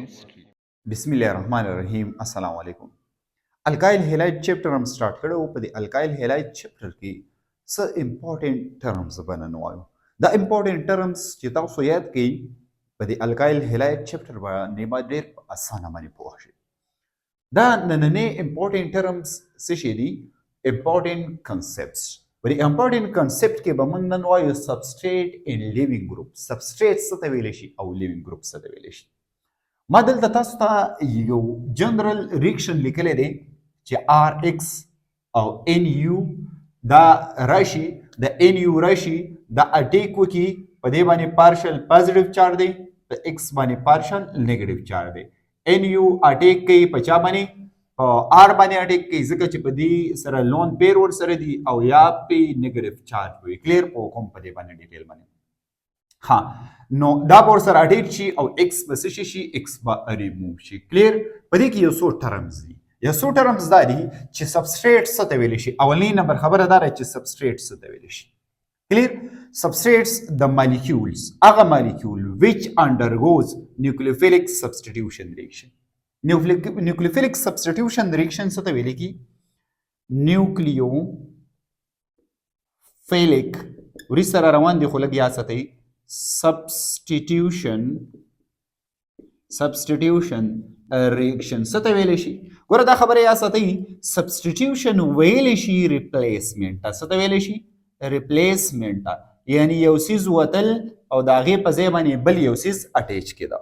بسم الله الرحمن الرحیم. السلام علیکم. الکایل هیلاید چیپټر هم سٹارټ کړو. په دې الکایل هیلاید چیپټر کې څه امپورټنٹ ټرمز باندې وایو. دا امپورټنٹ ټرمز چې تاسو یاد کړئ په دې الکایل هیلاید چیپټر باندې باندې ډېر په اسانه باندې پوه شئ. دا نننې امپورټنٹ ټرمز څه شي دي؟ امپورټنٹ کنسپټس. په دې امپورټنٹ کنسپټ کې به موږ نن وایو سبسټریټ ان لیوینګ ګروپ. سبسټریټ څه ته ویلی شي او لیوینګ ګروپ څه ته ویلی شي. ما دلته تاسو ته یو جنرال ریاکشن لیکلی دی چې آر ایکس او ان یو دا راشي، د ان یو راشي دا اټیک وکړي په دې باندې پارشل پازیټیو چارج دی، په ایکس باندې پارشل نیگیټیو چارج دی. ان یو اټیک کوي په چا باندې؟ آر باندې اټیک کوي، ځکه چې په دې سره لون پیر ور سره دی او یا په نیگیټیو چارج وي. کلیر په کوم په دې باندې ډیټیل باندې ها نو دا به ورسره اټیک شي او ایکس به څه شي؟ ایکس به ریموو شي. کلیر؟ په دې کې یو څو ټرمز دي. یو څو ټرمز دا دي چې سبسټریټ څه ته ویلی شي. اولنۍ نمبر خبره دا ده چې سبسټریټ څه ته ویلی شي. کلیر؟ سبسټریټس د مالیکولز، هغه مالیکول which undergoes nucleophilic substitution reaction. nucleophilic substitution reaction څه ته ویل کی؟ nucleophilic ورې سره روان دي خو لږ یاد ساتئ. substitution reaction څه ته ویلی شي؟ ګوره دا خبره یاد ساتئ. substitution ویلی شي ریپلیسمنټ ته. څه ته ویلی شي؟ ریپلیسمنټ ته. یعنی یو څیز وتل او د هغې په ځای باندې بل یو څیز اټیچ کېده.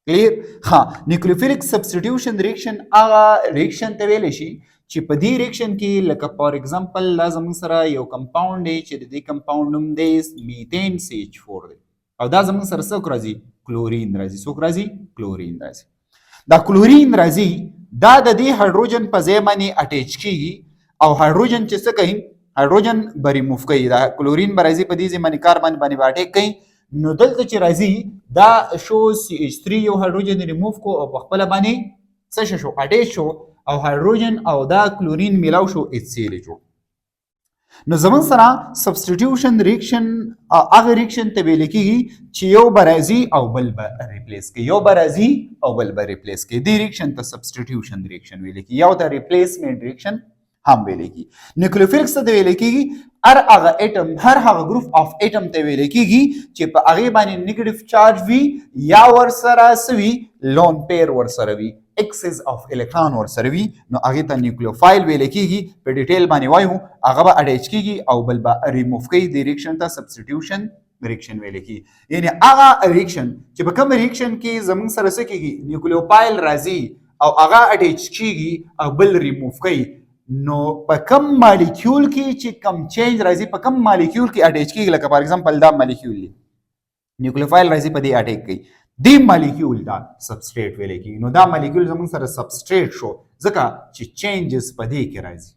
کلیر؟ ها نیوکلیوفیلیک سبسټیټیوشن ریاکشن هغه ریاکشن ته ویلی شي چې په دې ریاکشن کې لکه فار ایگزامپل دا زموږ سره یو کمپاونډ دی چې د دې کمپاونډ نوم دی میتین CH₃ دی او دا زموږ سره څوک راځي؟ کلورین راځي. څوک راځي؟ کلورین راځي. دا کلورین راځي، دا د دې هایدروجن په ځای باندې اټیچ کیږي او هایدروجن چې څه کوي؟ هایدروجن به ریموف کوي. دا کلورین به راځي په دې ځای باندې کاربن باندې به اټیک کوي. نو دلته چې راځي دا شو CH3 یو هایدروجن ریموف کو او په خپله باندې څه شو؟ اټیچ شو او هایدروجن او دا کلورین میلاو شو HCl جوړ. نو زموږ سره سبسټیټیوشن ریاکشن هغه ریاکشن ته ویل کېږي چې یو به راځي او بل به ریپلیس کوي، یو به راځي او بل به ریپلیس کوي. دې ریاکشن ته سبسټیټیوشن ریاکشن ویل کېږي، یا ته ریپلیسمنټ ریاکشن هم ویل کېږي. نیوکلیوفیلیک څه ته ویل کېږي؟ هر هغه اټم، هر هغه ګروپ اف اټم ته ویل کېږي چې په هغې باندې نیګیټیو چارج وي یا ورسره څه وي؟ لون پیر ورسره وي، ایکسس اف الکترون ورسره وي. نو هغې ته نیوکلیوفایل ویل کېږي. په ډیټیل باندې وایو هغه به اټیچ کېږي او بل به ریموف کوي. دې ریاکشن ته سبسټیټیوشن ریاکشن ویل کېږي. یعنې هغه ریاکشن چې په کوم ریاکشن کې زموږ سره څه کېږي؟ نیوکلیوفایل راځي او هغه اټیچ کېږي او بل ریموف کوي. نو په کم مالیکول کې چې کم چینج راځي، په کم مالیکول کې اټیچ کېږي، لکه فار ایگزامپل دا مالیکول دی، نیوکلیوفایل راځي په دې اټیک کوي، دې مالیکول دا سبسټریټ ویلی کېږي. نو دا مالیکول زموږ سره سبسټریټ شو ځکه چې چینجز په دې کې راځي.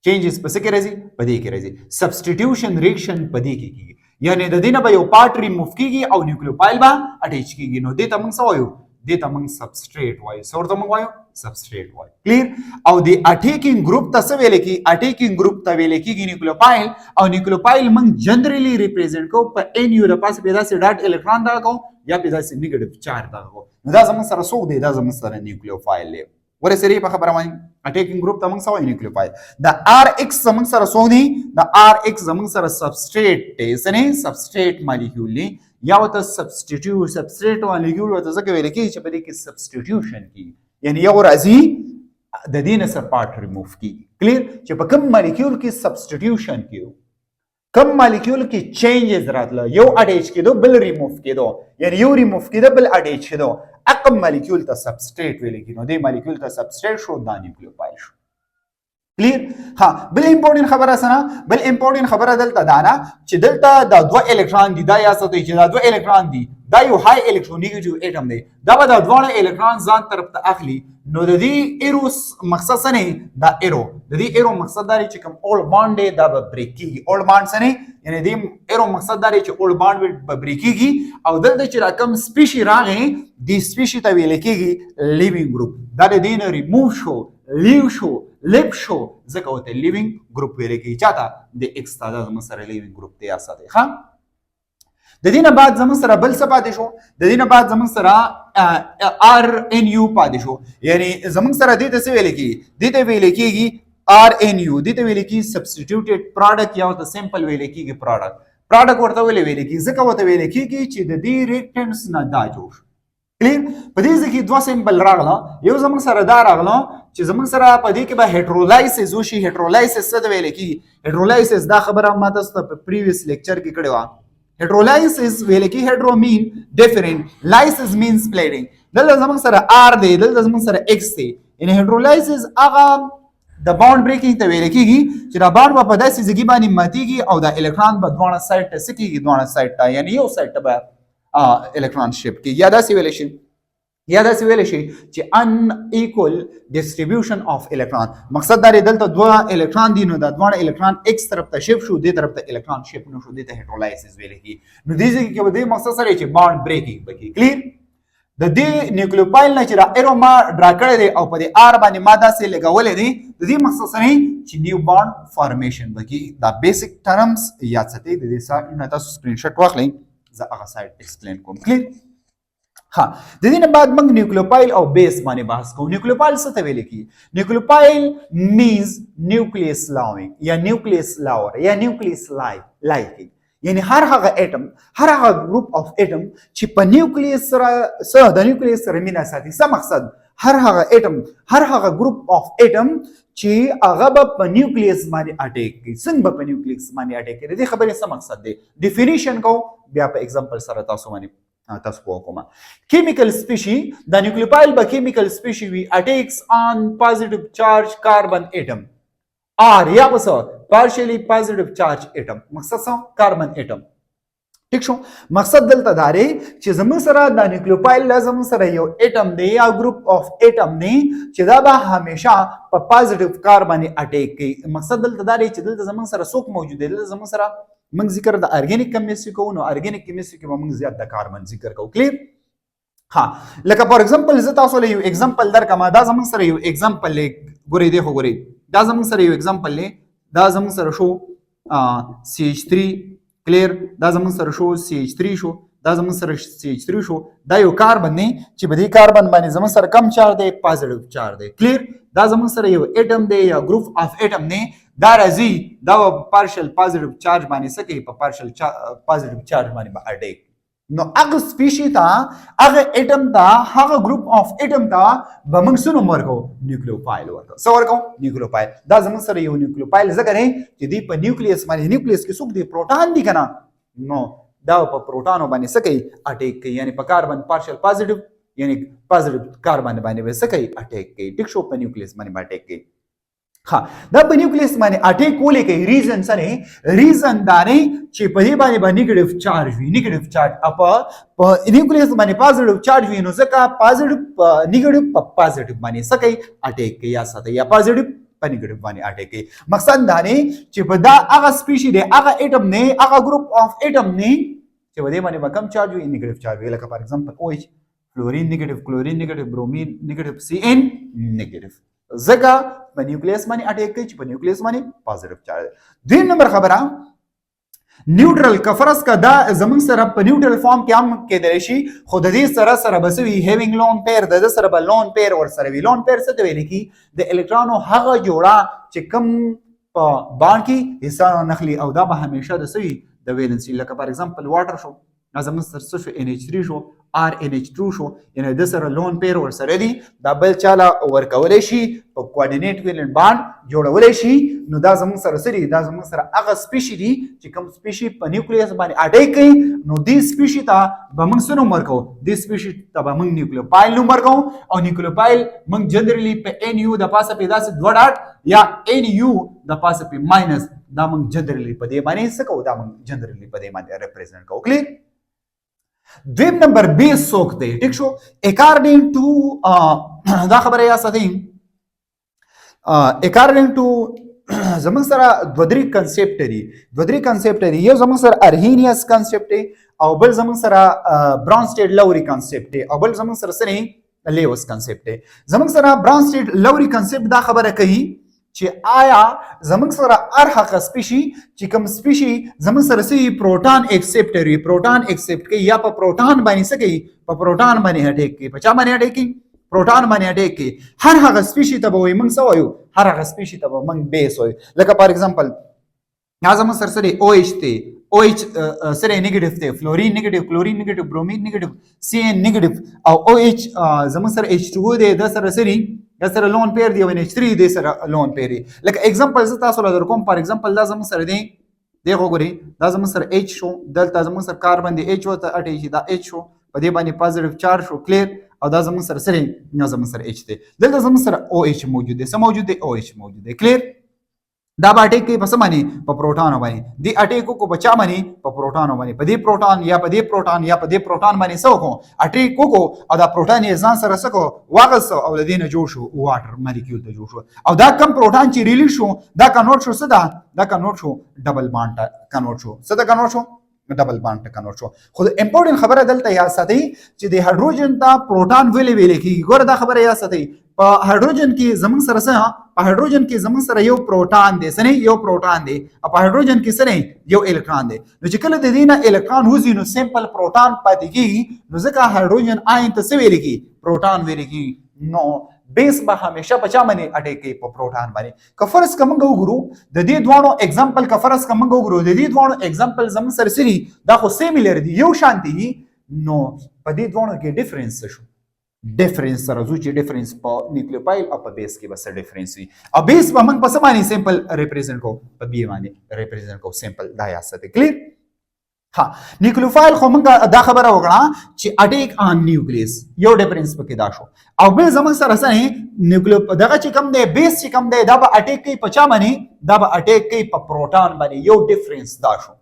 چینجز په څه کې راځي؟ په دې کې راځي. سبسټیټیوشن ریاکشن په دې کې کېږي، یعنې د دې نه به یو پارټ ریموف کېږي او نیوکلیوفایل به اټیچ کېږي. نو دې ته موږ څه وایو؟ دې ته موږ سبسټریټ وایو. څه ورته موږ وایو؟ سبسټریټ وایو. کلیر؟ او د اټیکینګ ګروپ ته څه ویلی کېږي؟ اټیکینګ ګروپ ته ویلی کېږي نیوکلیوفایل. او نیوکلیوفایل موږ جنرلی ریپرزینټ کوو په ان یو د پاسه پې داسې ډاټ الکترون دغه کوو یا پې داسې نیګیټیو چارج دغه کوو. نو دا زموږ سره څوک دی؟ دا زموږ سره نیوکلیوفایل دی. ورسېرې په خبره باندې اټیکینګ ګروپ ته موږ څه وایو؟ نیوکلیوفایل. د آر ایکس زموږ سره څوک دی؟ د آر ایکس زموږ سره سبسټریټ دی. څه دی؟ سبسټریټ مالیکول دی یا ورته سبسټریټ مالیکول ورته ځکه ویل کېږي چې په دې کې سبسټیټیوشن کېږي، یعنې یو راځي د دې نه څه پارټ ریموف کېږي. کلیر؟ چې په کوم مالیکول کې سبسټیټیوشن کېدو، کوم مالیکول کې چینجز راتله، یو اټیچ کېدو بل ریموف کېدو، یعنې یو ریموف کېده بل اټیچ کېدو، هغه مالیکول ته سبسټریټ ویل کېږي. نو دې مالیکول ته سبسټریټ شو، دا نیوکلیوفایل شو. کلیر؟ ها بل امپورټنټ خبره څه نه؟ بل امپورټنټ خبره دلته دا نه چې دلته دا دوه الکترون دي. دا یاد ساتئ چې دا دوه الکترون دي، دا یو های الکترونیګیټیو اټم دی، دا به دا دواړه الکترون ځان طرف ته اخلي. نو د دې ایرو مقصد څه نه؟ دا ایرو، د دې ایرو مقصد دا دی چې کوم اولډ بانډ دی دا به بریک کېږي. اولډ بانډ څه نه؟ یعنې د ایرو مقصد دا دی چې اولډ بانډ به بریک کېږي. او دلته چې را کوم سپیشي راغی، دې سپیشي ته ویل کېږي لیوینګ ګروپ. دا د دې نه ریموو شو، لیو شو، لپ شو، ځکه ورته لیوینګ ګروپ ویل کېږي. چاته؟ د ایکس ته. دا زموږ سره لیوینګ ګروپ دی، یاد ساتئ. ښه د دې نه بعد زموږ سره بل څه پاتې شو؟ د دې نه بعد زموږ سره ار ان یو پاتې شو یعنی زمونږ سره دې ته څه ویل کېږي دې ته ویل کېږي ار ان یو دې ته ویل کېږي سبسټیټیوټډ پروډکټ یا ورته سمپل ویل کېږي پروډکټ ورته ویل کېږي ځکه ورته ویل کېږي چې د دې ریاکټنټس نه دا جوړ شو کلیر په دې ځکه دوه سمبل راغله یو زمونږ سره دا راغله چې زمونږ سره په دې کې به هیټرولایسس وشي هیټرولایسس څه ته ویل کېږي هیټرولایسس دا خبره ما تاسو ته په پریویس لیکچر کې کړې وه هیټرولایسس ویل کېږي هیټرو مین ډیفرنٹ لایسس مین سپلیټینګ دلته زمونږ سره آر دی دلته زمونږ سره ایکس دی یعنی هیټرولایسس هغه د باونډ بریکینګ ته ویل کېږي چې دا باونډ به په داسې ځای باندې ماتېږي او د الکترون به دواړه سایډ ته څه کېږي دواړه سایډ ته یعنی یو سایډ ته به الکترون شپ کېږي یا داسې ویلی شي چې ان ایکول ډسټریبیوشن اف الکترون مقصد دا دی دلته دوه الکترون دي نو دا دواړه الکترون ایکس طرف ته شپ شو دې طرف ته الکترون شپ نه شو دې ته هیټرولایسس ویل کېږي نو دې ځای کې به دې مقصد سره چې باونډ بریکینګ وکړي کلیر د دې نیوکلیوفایل نه چې دا ایرو ما ډرا کړی دی او په دې آر باندې ما داسې لګولی دی د دې مقصد سره چې نیو باونډ فارمیشن وکړي دا بیسک ټرمز یاد ساتئ د دې سایډ نه تاسو سکرین شاټ واخلئ زه هغه سایډ ایکسپلین کوم کلیر ها د دې نه بعد موږ نیوکلیوفایل او بیس باندې بحث کوو نیوکلیوفایل څه ته ویل کېږي نیوکلیوفایل مینز نیوکلیس لاوینګ یا نیوکلیس لاور یا نیوکلیس لایکینګ یعنی هر هغه اټم هر هغه ګروپ اف اټم چې په نیوکلیس سره د نیوکلیس سره مینه ساتي څه مقصد هر هغه اټم هر هغه ګروپ اف اټم چې هغه په نیوکلیس باندې اټیک کوي څنګه په نیوکلیس باندې اټیک کوي دې خبرې څه مقصد دی ډیفینیشن کو بیا په اگزامپل سره تاسو کوم chemical species the nucleophile by chemical species we attacks on positive charge carbon atom or या बसो partially positive charge atom मकसद څه carbon atom ٹھیک شو مقصد دلته داري چې زموږ سره د نیوکلیوفایل لازم سره یو اټم دی یا ګروپ اف اټم دی چې دا به همیشه په پازیټیو کاربن اٹیک کوي مقصد دلته داري چې دلته زموږ سره څوک موجود دی دلته زموږ سره موږ ذکر د ارګینیک کیمستري کوو نو ارګینیک کیمستري کې موږ زیات د کاربن ذکر کوو کلیر ها لکه فور ایگزامپل زه تاسو له یو ایگزامپل درکم دا زموږ سره یو ایگزامپل ګورئ دی خو ګورئ دا زموږ سره یو ایگزامپل دا زموږ سره شو CH3 کلیر دا زموږ سره شو CH3 شو دا زموږ سره CH3 شو دا یو کاربن دی چې په دې کاربن باندې زموږ سره کم چارج دی پازیټیو چارج دی کلیر دا زموږ سره یو اټم دی یا ګروپ اف اټم دی دا راځي دا پارشل پازیټیو چارج باندې څه کوي په پارشل پازیټیو چارج باندې به اټیک نو هغه سپیشي ته هغه اټم ته هغه ګروپ اف اټم ته به موږ څه نوم ورکو نیوکلیوفایل ورکو څه ورکو نیوکلیوفایل دا زموږ سره یو نیوکلیوفایل ځکه دی چې دی په نیوکلیس باندې نیوکلیس کې څوک دی پروټون دی که نه نو دا په پروټانو باندې څه کوي اټیک کوي یعنی په کاربن پارشل پازیټیو یعنی پازیټیو کاربن باندې به څه کوي اټیک کوي ټیک شو په نیوکلیس باندې اټیک کوي ها دا په نیوکلیس باندې اټیک ولې کوي ریزن سره ریزن دا نه چې په دې باندې نیگیټیو چارج وي نیگیټیو چارج په نیوکلیس باندې پازیټیو چارج وي نو ځکه پازیټیو نیگیټیو په پازیټیو باندې څه کوي اټیک کوي یا ساته یا پازیټیو په نیگیټیو باندې اټیک کوي مقصد دا نه چې په دا هغه سپیشي دی هغه اټم نه هغه ګروپ اف اټم نه چې په دې باندې کم چارج وي نیگیټیو چارج وي لکه فار ایگزامپل OH فلورین نیگیټیو کلورین نیگیټیو برومین نیگیټیو CN نیگیټیو ځکه په نیوکلیس باندې اټیک کوي چې په نیوکلیس باندې پازیټیو چارج دی نمبر خبره نیوټرل کفرس کا دا زمون سره په نیوټرل فارم کې هم کېدلی شي خو د دې سره سره بسوي هیوینګ لون پیر د سره به لون پیر ور سره وی لون پیر څه ته ویل کی د الکترونو هغه جوړه چې کم په باند کې حصہ نخلي او دا به همیشه د سوي د ویلنسي لکه فار ایگزامپل واټر شو زمون سره څه شو NH3 شو RNH2 شو یعنی د سره لون پیر ور سره دی دا بل چاله ورکولای شي په کوارډینیټ ویلنټ باند جوړولای شي نو دا زمون سره سری دا زمون سره هغه سپیشي دی چې کوم سپیشي په نیوکلیس باندې اټیک کوي نو دې سپیشي ته به موږ څه نوم ورکو دې سپیشي ته به موږ نیوکلیوفایل نوم ورکو او نیوکلیوفایل موږ جنرالي په NU د پاسه په داسې دوه ډاټ یا NU د پاسه په ماینس دا موږ جنرالي په دې باندې څه کوو دا موږ جنرالي په دې باندې ریپرزینټ کوو کلیر دویم نمبر بیس څوک دی ټیک شو اکارډینګ ټو دا خبره یا ساتئ اکارډینګ ټو زموږ سره دوه درې کنسپټ لري یو زموږ سره ارهینیس کنسپټ دی او بل زموږ سره برانسټیډ لوري کنسپټ دی او بل زموږ سره لیوس کنسپټ دی زموږ سره برانسټیډ لوري کنسپټ دا خبره کوي چې آیا زمونږ سره هر هغه سپیشي چې کوم سپیشي زمونږ سره سي پروټون ایکسپټر وي پروټون ایکسپټ کوي یا په پروټون باندې څه کوي په پروټون باندې اٹیک کوي په چا باندې اٹیک کوي پروټون باندې اٹیک کوي هر هغه سپیشي ته به وایي موږ څه وایو هر هغه سپیشي ته به موږ بیس وایو لکه فار ایگزامپل دا زموږ سره سره OH دی OH سره نیگیټیو دی فلورین نیگیټیو کلورین نیگیټیو برومین نیگیټیو CN نیگیټیو او OH زموږ سره H2O دی د سره سری د سره لون پیر دی او NH3 دی سره لون پیر دی لکه ایگزامپل زه تاسو له کوم فار ایگزامپل دا زموږ سره دی دغه وګورئ دا زموږ سره H شو دلته زموږ سره کاربن دی H وته اټی شي دا H شو په دې باندې پازیټیو چارج شو کلیر او دا زموږ سره سره نه زموږ سره H دی دلته زموږ سره OH موجود دی څه موجود دی OH موجود دی کلیر دا به اټیک کوي په څه باندې په پروټون باندې دی اټیک کو په چا باندې په پروټون باندې په دې پروټون یا په دې پروټون یا په دې پروټون باندې څه وکړو اټیک کو او دا پروټون یې ځان سره څه کو واغس او لدینه جوړ شو واټر مالیکول ته جوړ شو او دا کم پروټون چې ریلیز شو دا کنورټ شو څه دا کنورټ شو ډبل بانډ کنورټ شو څه دا کنورټ شو ډبل بانډ ته کنورټ شو خو امپورټنت خبره دلته یا ساتي چې د هایدروجن ته پروټون ویلې کیږي ګوره دا خبره یا ساتي په هایدروجن کې زمون سره څه په هایدروجن کې زمون سره یو پروټون دی سنه یو پروټون دی او په هایدروجن کې سره یو الکترون دی نو چې کله د دینه الکترون وځي نو سیمپل پروټون پاتې کیږي نو ځکه هایدروجن آین ته څه ویل کی پروټون ویل کی نو بیس به همیشه په چا باندې اټیک کوي په پروټون باندې کفرس کومه وګورو د دې دوانو اگزامپل کفرس کومه وګورو د دې دوانو اگزامپل زمون سره سری دا خو سیمیلر دی یو شان دی نو په دې دوانو کې ډیفرنس شو ډیفرنس سره زو چې ډیفرنس په نیوکلیوفایل او په بیس کې بس ډیفرنس وي او بیس به موږ په څه باندې سیمپل ریپرزینټ کو په بي باندې ریپرزینټ کو سیمپل دا یا څه کلیر ها نیوکلیوفایل خو موږ دا خبره وکړه چې اټیک آن نیوکلیس یو ډیفرنس پکې دا شو او به زموږ سره سره نیوکلیو دغه چې کم دی بیس چې کم دی دا به اټیک کوي په چا باندې دا به اټیک کوي په پروټون باندې یو ډیفرنس دا شو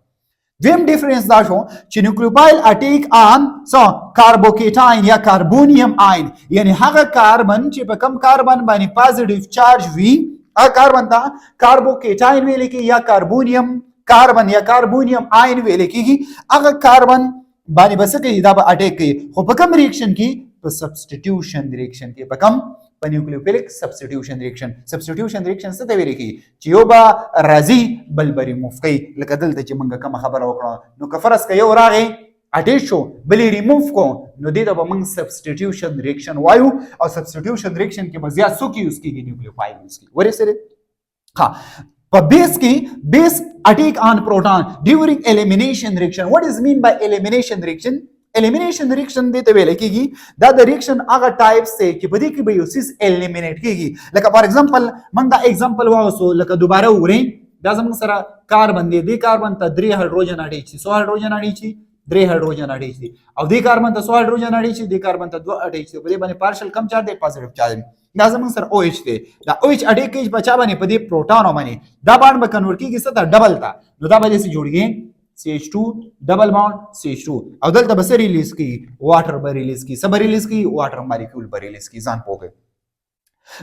دویم ډیفرنس دا شو چې نیوکلیوفایل اټیک آن سو کاربوکیټاین یا کاربونیم آین یعنی هغه کاربن چې په کم کاربن باندې پازیټیو چارج وي هغه کاربن ته کاربوکیټاین ویل کی یا کاربونیم کاربن یا کاربونیم آین ویل کیږي هغه کاربن باندې بس کوي دا به اټیک کوي خو په کوم ریاکشن کې په سبسټیټیوشن ریاکشن کې په کوم په نیوکلیوفیلیک سبسټیټیوشن ریاکشن سبسټیټیوشن ریاکشن څه دی ویل کی چې یو به راځي بل به ریموف کوي لکه دلته چې موږ کوم خبره وکړه نو کفرس کوي یو راغی اټیک شو بلې ریموف کو نو دې ته به موږ سبسټیټیوشن ریاکشن وایو او سبسټیټیوشن ریاکشن کې به زیات څوک یوز کیږي نیوکلیوفایل یوز کیږي ورې سره ها په بیس کې بیس اټیک آن پروټون ډیورینګ الیمینیشن ریاکشن واٹ از مین بای الیمینیشن ریاکشن الیمینیشن ریاکشن دې ته ویل کیږي دا د ریاکشن هغه ټایپس ته چې په دې کې به یو سیس الیمینیټ کیږي لکه فار ایگزامپل موږ دا ایگزامپل واغسو لکه دوباره وګورئ دا زموږ سره کاربن دی دې کاربن ته 3 هایدروجن اټیچ شي 100 هایدروجن اټیچ شي 3 هایدروجن اټیچ دي او دې کاربن ته 100 هایدروجن اټیچ دي دې کاربن ته 2 اټیچ دي په دې باندې پارشل کم چارج دی پازیټیو چارج دا زموږ سره OH دی دا OH اټیک کیږي په چا باندې په دې پروټون باندې دا باندې به کنورټ کیږي څه ته ډبل تا نو دا به دې جوړیږي CH2 ډبل بانډ CH2 او دلته به ریلیز کی واټر به ریلیز کی سب ریلیز کی واټر مالیکول به ریلیز کی ځان پوهه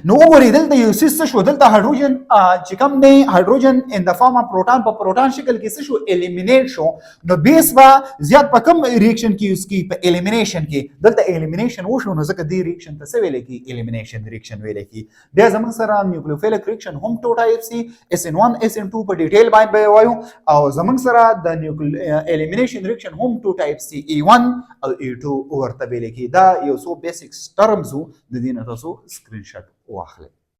نو وګورئ دلته یو سیس شو دلته هایدروجن چې کوم دی هایدروجن ان د فارم اف پروټون په پروټون شکل کې څه شو الیمینیټ شو نو بیس با زیات په کم ریاکشن کې یوز کی په الیمینیشن کې دلته الیمینیشن وشو نو ځکه دی ریاکشن ته څه ویل کی الیمینیشن ریاکشن ویل کی بیا زموږ سره نیوکلیوفیلیک ریاکشن هم ټو ټایپ سي SN1 SN2 په ډیټیل باندې وایو او زموږ سره د الیمینیشن ریاکشن هم ټو ټایپ سي E1 او E2 ورته ویل کی دا یو څو بیسیک ټرمز د دې نه تاسو سکرین شاټ واخلئ